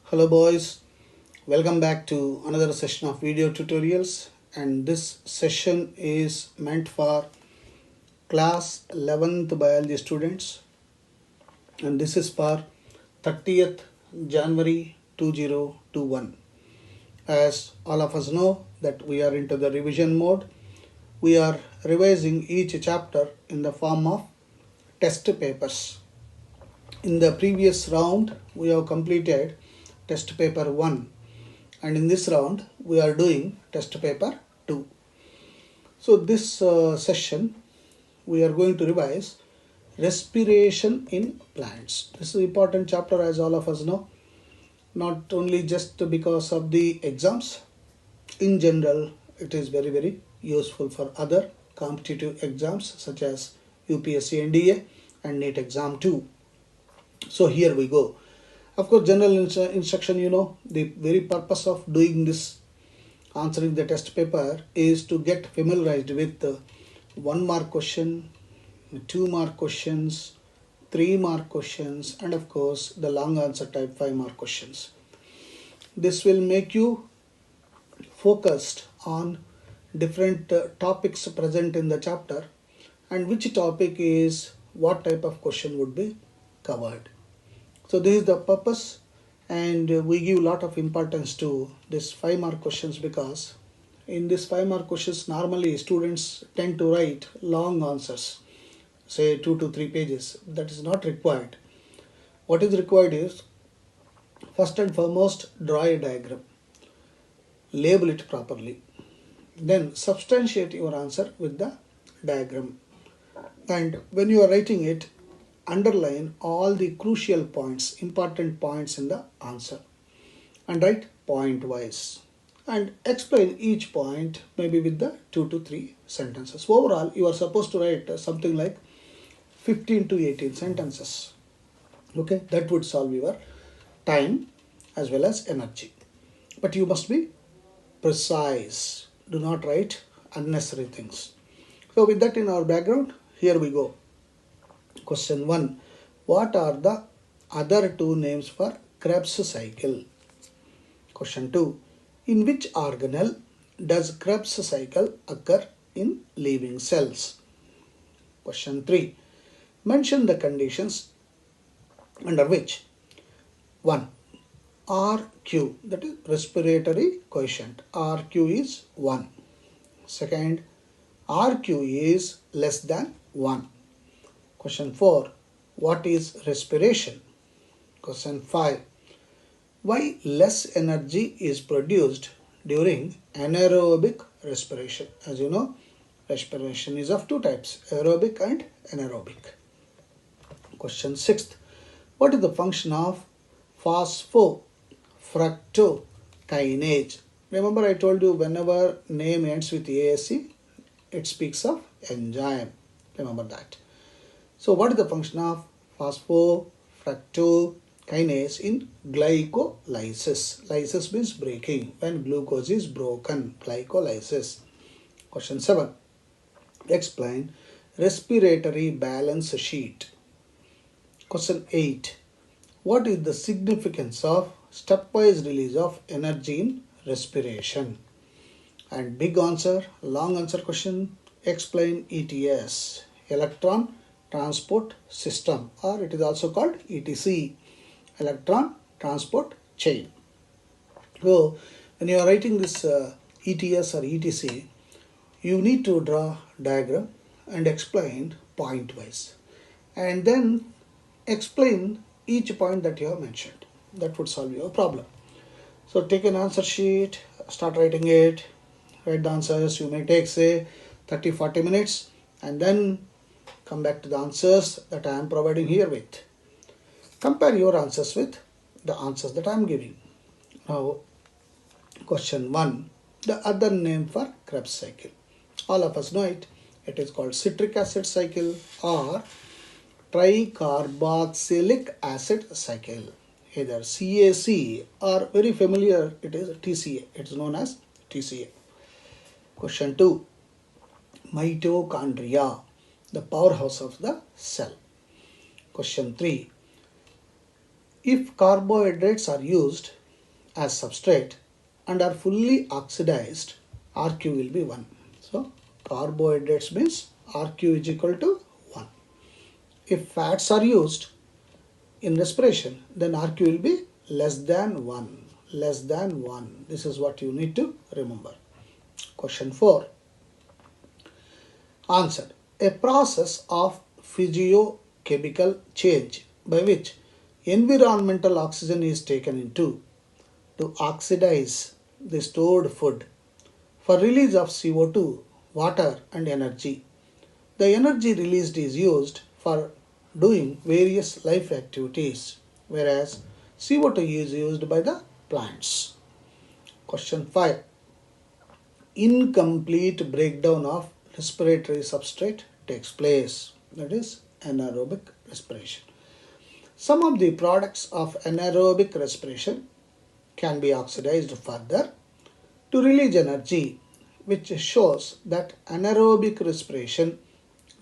Hello boys, welcome back to another session of video tutorials, and this session is meant for class 11th biology students, and this is for 30th January 2021. As all of us know that we are into the revision mode, we are revising each chapter in the form of test papers. In the previous round we have completed test paper 1, and in this round we are doing test paper 2. So this session we are going to revise respiration in plants. This is an important chapter, as all of us know, not only just because of the exams. In general, it is very useful for other competitive exams such as UPSC NDA and NEET exam too. So here we go. Of course, general instruction, the very purpose of doing this, answering the test paper, is to get familiarized with 1 mark question, 2 mark questions, 3 mark questions, and of course the long answer type 5 mark questions. This will make you focused on different topics present in the chapter and which topic is what type of question would be covered. So this is the purpose, and we give a lot of importance to this 5 mark questions, because in this 5 mark questions normally students tend to write long answers, say 2 to 3 pages. That is not required. What is required is, first and foremost, draw a diagram, label it properly, then substantiate your answer with the diagram, and when you are writing it, underline all the crucial points, important points in the answer, and write point wise, and explain each point maybe with the 2 to 3 sentences. Overall, you are supposed to write something like 15 to 18 sentences. Okay, that would solve your time as well as energy. But you must be precise. Do not write unnecessary things. So with that in our background, here we go. Question 1. What are the other 2 names for Krebs cycle? Question 2. In which organelle does Krebs cycle occur in living cells? Question 3. Mention the conditions under which 1. RQ, that is respiratory quotient, RQ is 1. Second, RQ is less than 1. Question 4. What is respiration? Question 5. Why less energy is produced during anaerobic respiration? As you know, respiration is of 2 types, aerobic and anaerobic. Question 6. What is the function of phosphofructokinase? Remember, I told you whenever name ends with ASC, it speaks of enzyme. Remember that. So what is the function of phosphofructokinase in glycolysis? Lysis means breaking. When glucose is broken, glycolysis. Question 7. Explain respiratory balance sheet. Question 8. What is the significance of stepwise release of energy in respiration? And big answer, long answer question, explain ETS, Electron Transport System, or it is also called ETC, Electron Transport Chain. So when you are writing this ETS or ETC, you need to draw diagram and explain point wise, and then explain each point that you have mentioned. That would solve your problem. So take an answer sheet, start writing it, write the answers. You may take say 30-40 minutes, and then come back to the answers that I am providing here with. Compare your answers with the answers that I am giving. Now, question 1. The other name for Krebs cycle. All of us know it. It is called citric acid cycle or tricarboxylic acid cycle. Either CAC or very familiar, it is TCA. It is known as TCA. Question 2. Mitochondria, the powerhouse of the cell. Question 3. If carbohydrates are used as substrate and are fully oxidized, RQ will be 1. So carbohydrates means RQ is equal to 1. If fats are used in respiration, then RQ will be less than 1. Less than 1. This is what you need to remember. Question 4. Answer. A process of physiochemical change by which environmental oxygen is taken into to oxidize the stored food for release of CO2, water and energy. The energy released is used for doing various life activities, whereas CO2 is used by the plants. Question 5. Incomplete breakdown of respiratory substrate takes place, that is anaerobic respiration. Some of the products of anaerobic respiration can be oxidized further to release energy, which shows that anaerobic respiration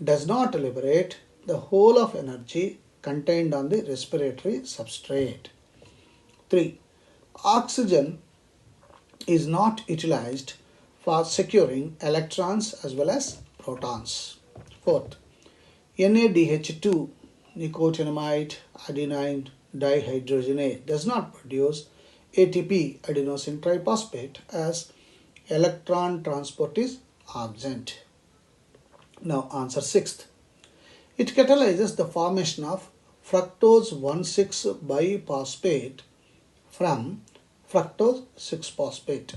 does not liberate the whole of energy contained on the respiratory substrate. 3. Oxygen is not utilized for securing electrons as well as protons. 4th, NADH2, nicotinamide adenine dihydrogenase, does not produce ATP, adenosine triphosphate, as electron transport is absent. Now answer 6th. It catalyzes the formation of fructose 1,6 biphosphate from fructose 6-phosphate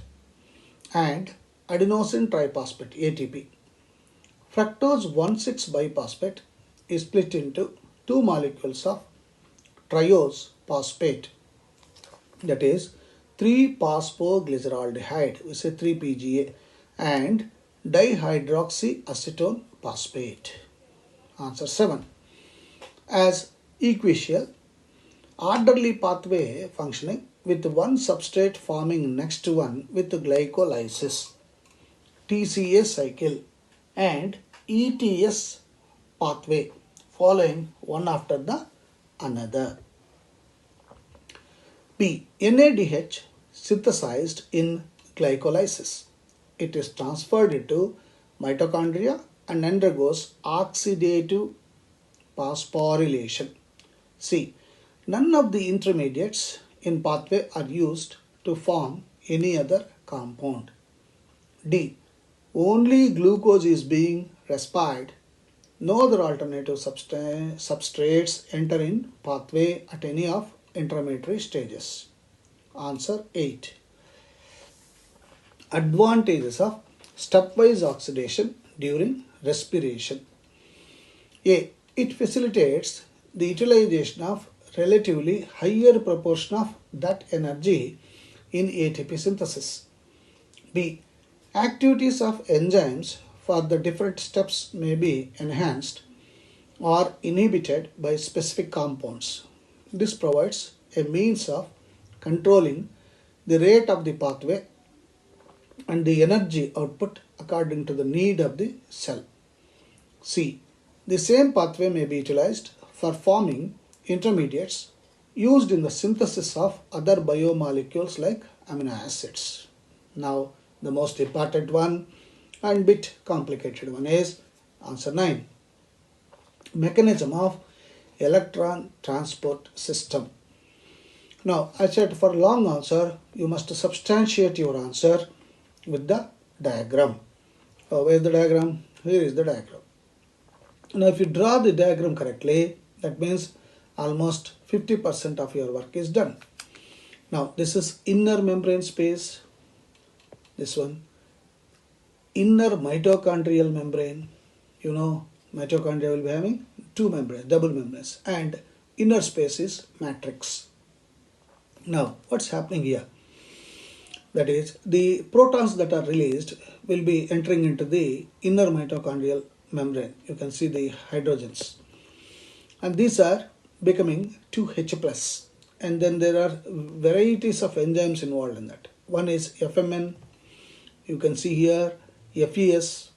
and adenosine triphosphate ATP. Fructose 1,6 biphosphate is split into two molecules of triose phosphate, that is 3-phosphoglyceraldehyde, we say 3-PGA, and dihydroxyacetone phosphate. Answer 7. As equacial, orderly pathway functioning with one substrate forming next one with glycolysis, TCA cycle, and ETS pathway following one after the another. B. NADH synthesized in glycolysis. It is transferred into mitochondria and undergoes oxidative phosphorylation. C. None of the intermediates in pathway are used to form any other compound. D. Only glucose is being respired. No other alternative substrates enter in pathway at any of intermediary stages. Answer 8. Advantages of stepwise oxidation during respiration. A. It facilitates the utilization of relatively higher proportion of that energy in ATP synthesis. B. Activities of enzymes for the different steps may be enhanced or inhibited by specific compounds. This provides a means of controlling the rate of the pathway and the energy output according to the need of the cell. C. The same pathway may be utilized for forming intermediates used in the synthesis of other biomolecules like amino acids. Now, the most important one and bit complicated one is answer 9. Mechanism of electron transport system. Now, I said for long answer, you must substantiate your answer with the diagram. Where is the diagram? Here is the diagram. Now, if you draw the diagram correctly, that means almost 50% of your work is done. Now, this is inner membrane space. This one, inner mitochondrial membrane. You know, mitochondria will be having two membranes, double membranes, and inner space is matrix. Now, what's happening here? That is, the protons that are released will be entering into the inner mitochondrial membrane. You can see the hydrogens. And these are becoming 2H+. And then there are varieties of enzymes involved in that. One is FMN. You can see here FES.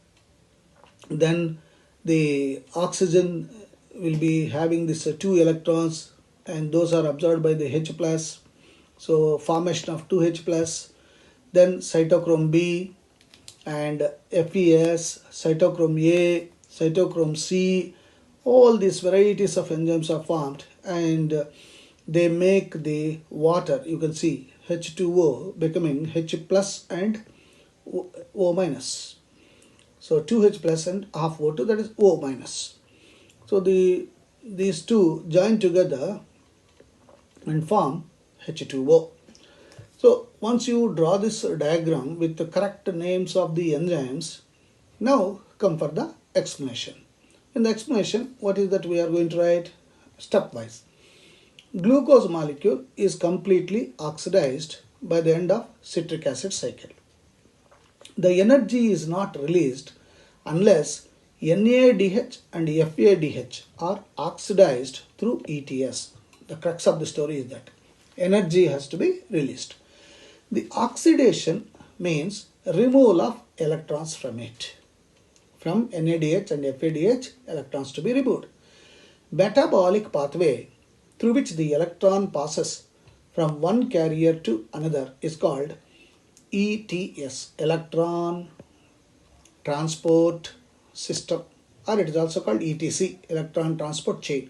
Then the oxygen will be having these two electrons, and those are absorbed by the H+. So formation of 2H plus, then cytochrome B and FES, cytochrome A, cytochrome C, all these varieties of enzymes are formed, and they make the water, you can see H2O becoming H plus and O minus. So 2H plus and half O2, that is O minus. So these two join together and form H2O. So once you draw this diagram with the correct names of the enzymes, now come for the explanation. In the explanation, what is that we are going to write? Stepwise. Glucose molecule is completely oxidized by the end of citric acid cycle. The energy is not released unless NADH and FADH are oxidized through ETS. The crux of the story is that energy has to be released. The oxidation means removal of electrons from it. From NADH and FADH, electrons to be removed. Metabolic pathway through which the electron passes from one carrier to another is called ETS, Electron Transport System, or it is also called ETC, Electron Transport Chain.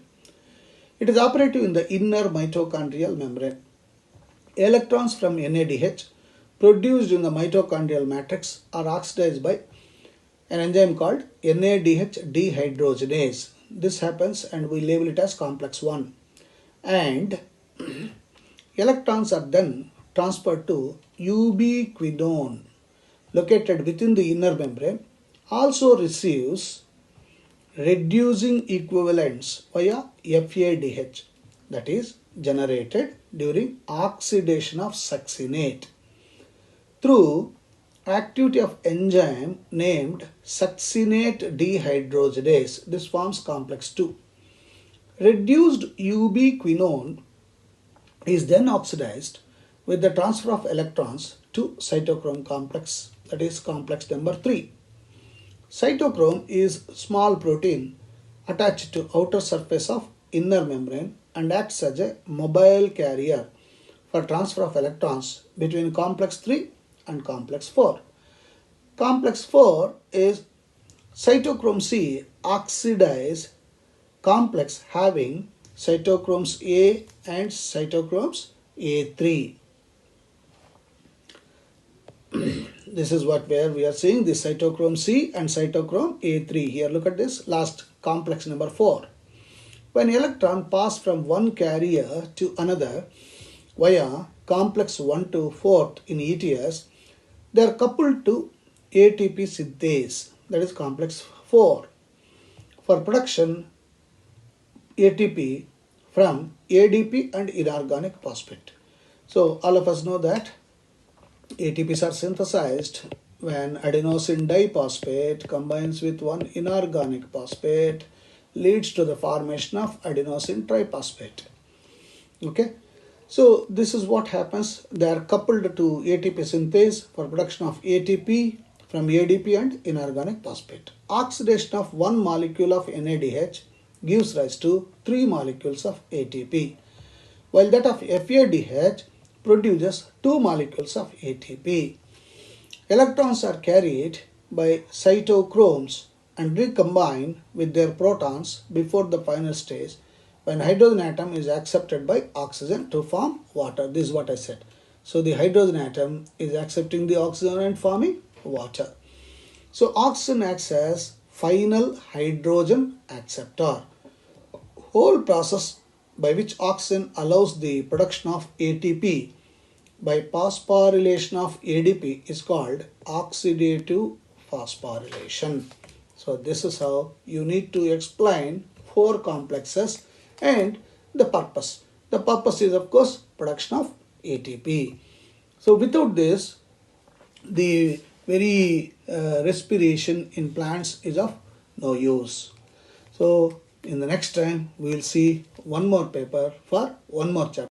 It is operative in the inner mitochondrial membrane. Electrons from NADH produced in the mitochondrial matrix are oxidized by an enzyme called NADH dehydrogenase. This happens and we label it as complex 1. And electrons are then transferred to ubiquinone located within the inner membrane, also receives reducing equivalents via FADH, that is generated during oxidation of succinate through activity of enzyme named succinate dehydrogenase. This forms complex 2. Reduced ubiquinone is then oxidized with the transfer of electrons to cytochrome complex, that is complex number 3. Cytochrome is small protein attached to outer surface of inner membrane and acts as a mobile carrier for transfer of electrons between complex 3 and complex 4. Complex 4 is cytochrome C oxidized complex having cytochromes A and cytochromes A3. This is where we are seeing the cytochrome C and cytochrome A3. Here look at this last complex number 4. When electron pass from one carrier to another via complex 1 to 4th in ETS, they are coupled to ATP synthase, that is complex 4, for production ATP from ADP and inorganic phosphate. So all of us know that ATPs are synthesized when adenosine diphosphate combines with one inorganic phosphate, leads to the formation of adenosine triphosphate. Okay, so this is what happens. They are coupled to ATP synthase for production of ATP from ADP and inorganic phosphate. Oxidation of one molecule of NADH gives rise to 3 molecules of ATP, while that of FADH produces 2 molecules of ATP. Electrons are carried by cytochromes and recombine with their protons before the final stage, when hydrogen atom is accepted by oxygen to form water. This is what I said. So the hydrogen atom is accepting the oxygen and forming water. So oxygen acts as final hydrogen acceptor. Whole process by which oxygen allows the production of ATP by phosphorylation of ADP is called oxidative phosphorylation. So this is how you need to explain 4 complexes and the purpose. The purpose is of course production of ATP. So without this, the very respiration in plants is of no use. So in the next time we will see one more paper for one more chapter.